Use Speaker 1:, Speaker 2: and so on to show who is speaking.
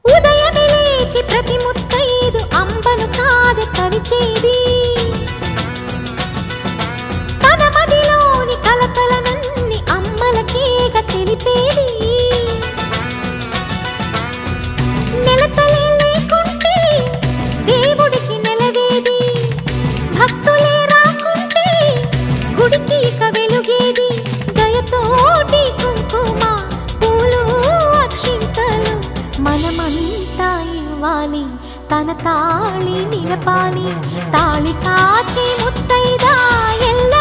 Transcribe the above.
Speaker 1: ఉదయమే లేచి ప్రతి ముత్తైదు అంబను కాదే కవిచేది తన మదిలోని కలకలనన్ని అమ్మలకేగ తెలిపేది నెలతలే లేకుంటే దేవుడికి నెలవేది భక్తులే రాకుంటే గుడికి ఇక వెలుగేది దయతోటి కుంకుమ పూలు అక్షింతలు మనమంతా ఇవ్వాలి తన తాళి నిలపాలి తాళి కాచి ముత్తైదా ఎల్ల